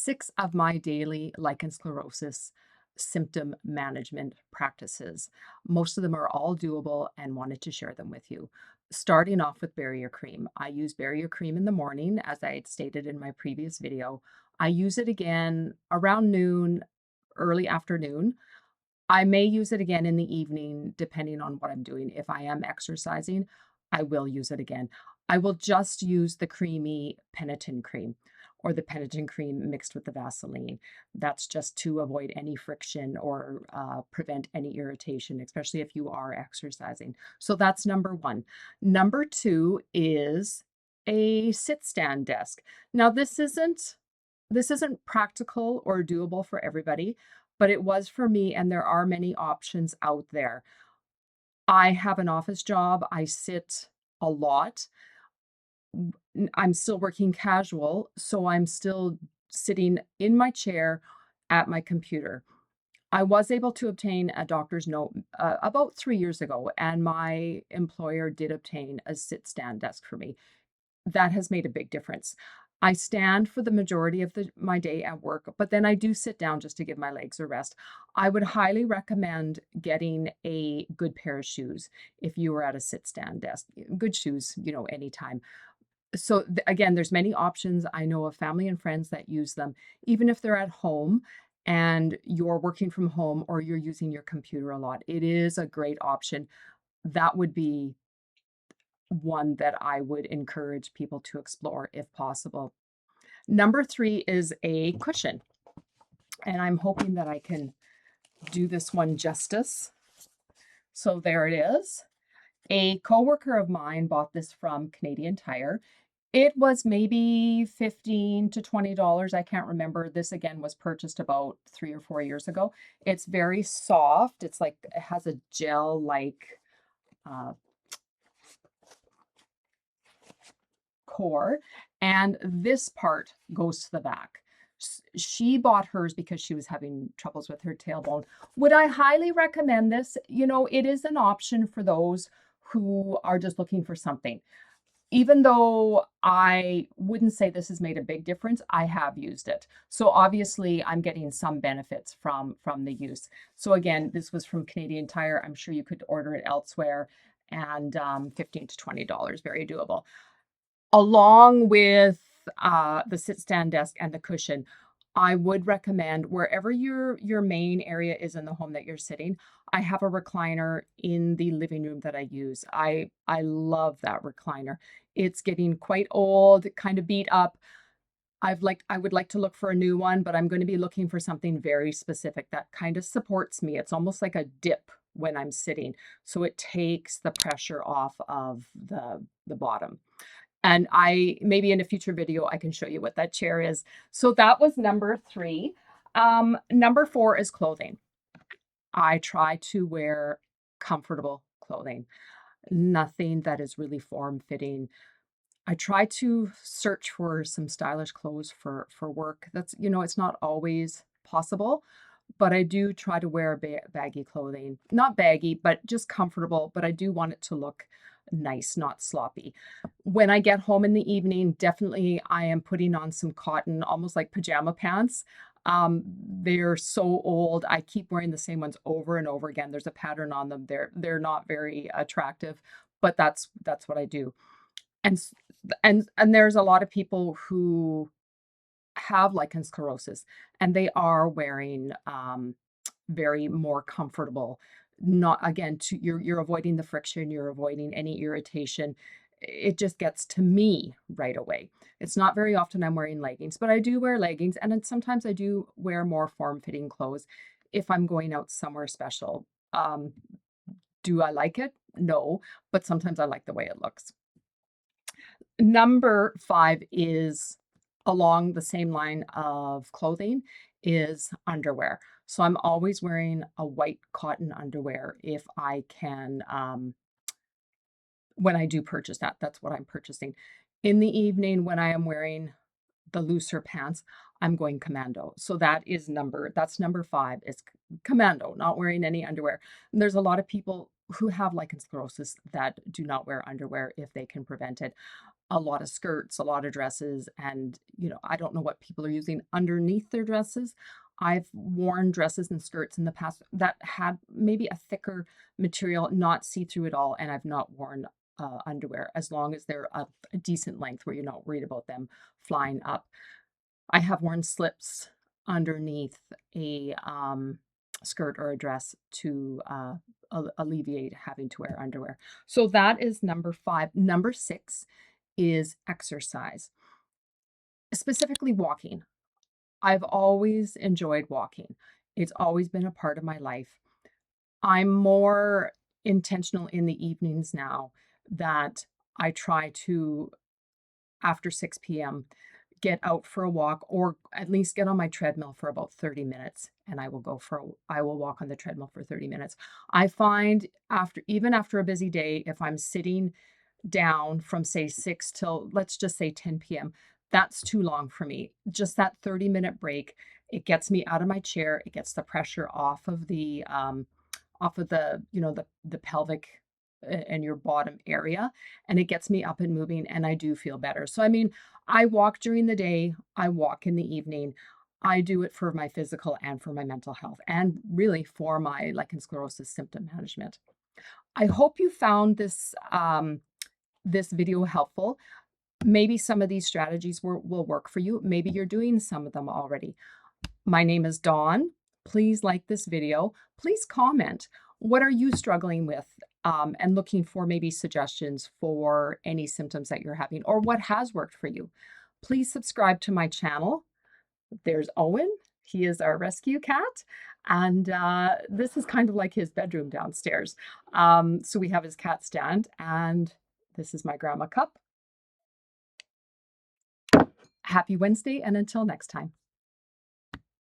6 of my daily lichen sclerosis symptom management practices. Most of them are all doable and wanted to share them with you. Starting off with barrier cream. I use barrier cream in the morning, as I had stated in my previous video. I use it again around noon, early afternoon. I may use it again in the evening, depending on what I'm doing. If I am exercising, I will use it again. I will just use the creamy Penitin cream or the Penitin cream mixed with the Vaseline. That's just to avoid any friction or prevent any irritation, especially if you are exercising. So that's number one. Number two is a sit stand desk. Now this isn't practical or doable for everybody, but it was for me, and there are many options out there. I have an office job. I sit a lot. I'm still working casual, so I'm still sitting in my chair at my computer. I was able to obtain a doctor's note about 3 years ago, and my employer did obtain a sit stand desk for me. That has made a big difference. I stand for the majority of my day at work, but then I do sit down just to give my legs a rest. I would highly recommend getting a good pair of shoes if you are at a sit stand desk. Good shoes, anytime. So again, there's many options. I know of family and friends that use them, even if they're at home and you're working from home or you're using your computer a lot. It is a great option. That would be one that I would encourage people to explore if possible. Number three is a cushion, and I'm hoping that I can do this one justice. So there it is. A coworker of mine bought this from Canadian Tire. It was maybe $15 to $20. I can't remember. This again was purchased about 3 or 4 years ago. It's very soft. It's like it has a gel-like uh, core, and this part goes to the back. She bought hers because she was having troubles with her tailbone. Would I highly recommend this? It is an option for those who are just looking for something. Even though I wouldn't say this has made a big difference, I have used it. So obviously I'm getting some benefits from the use. So again, this was from Canadian Tire. I'm sure you could order it elsewhere, and $15 to $20, very doable. Along with the sit stand desk and the cushion, I would recommend wherever your main area is in the home that you're sitting. I have a recliner in the living room that I use. I love that recliner. It's getting quite old, kind of beat up. I would like to look for a new one, but I'm going to be looking for something very specific that kind of supports me. It's almost like a dip when I'm sitting, so it takes the pressure off of the bottom. And maybe in a future video, I can show you what that chair is. So that was number three. Number four is clothing. I try to wear comfortable clothing, nothing that is really form-fitting. I try to search for some stylish clothes for work. It's not always possible, but I do try to wear baggy clothing. Not baggy, but just comfortable, but I do want it to look nice, not sloppy. When I get home in the evening, definitely I am putting on some cotton, almost like pajama pants. They're so old. I keep wearing the same ones over and over again. There's a pattern on them. They're not very attractive, but that's what I do. And there's a lot of people who have lichen sclerosis, and they are wearing very more comfortable. Not again, you're avoiding the friction, you're avoiding any irritation. It just gets to me right away. It's not very often I'm wearing leggings, but I do wear leggings, and then sometimes I do wear more form-fitting clothes if I'm going out somewhere special. Do I like it? No, but sometimes I like the way it looks. Number five is along the same line of clothing is underwear. So I'm always wearing a white cotton underwear if I can, when I do purchase that, that's what I'm purchasing. In the evening, when I am wearing the looser pants, I'm going commando. So that's number five is commando, not wearing any underwear. And there's a lot of people who have lichen sclerosis that do not wear underwear if they can prevent it. a lot of skirts, a lot of dresses, and, I don't know what people are using underneath their dresses. I've worn dresses and skirts in the past that had maybe a thicker material, not see-through at all, and I've not worn underwear as long as they're of a decent length where you're not worried about them flying up. I have worn slips underneath a skirt or a dress to alleviate having to wear underwear. So that is number 5. Number 6 is exercise, specifically walking. I've always enjoyed walking. It's always been a part of my life. I'm more intentional in the evenings now that I try to, after 6 p.m., get out for a walk or at least get on my treadmill for about 30 minutes, and I will walk on the treadmill for 30 minutes. I find even after a busy day, if I'm sitting down from say 6 till, let's just say, 10 p.m., that's too long for me. Just that 30-minute break, it gets me out of my chair, it gets the pressure off of the, the pelvic and your bottom area, and it gets me up and moving, and I do feel better. So I mean, I walk during the day, I walk in the evening. I do it for my physical and for my mental health, and really for my lichen sclerosus symptom management. I hope you found this video helpful. Maybe some of these strategies will work for you. Maybe you're doing some of them already. My name is Dawn. Please like this video. Please comment. What are you struggling with? And looking for maybe suggestions for any symptoms that you're having, or what has worked for you. Please subscribe to my channel. There's Owen. He is our rescue cat. And this is kind of like his bedroom downstairs. So we have his cat stand, and this is my grandma cup. Happy Wednesday, and until next time.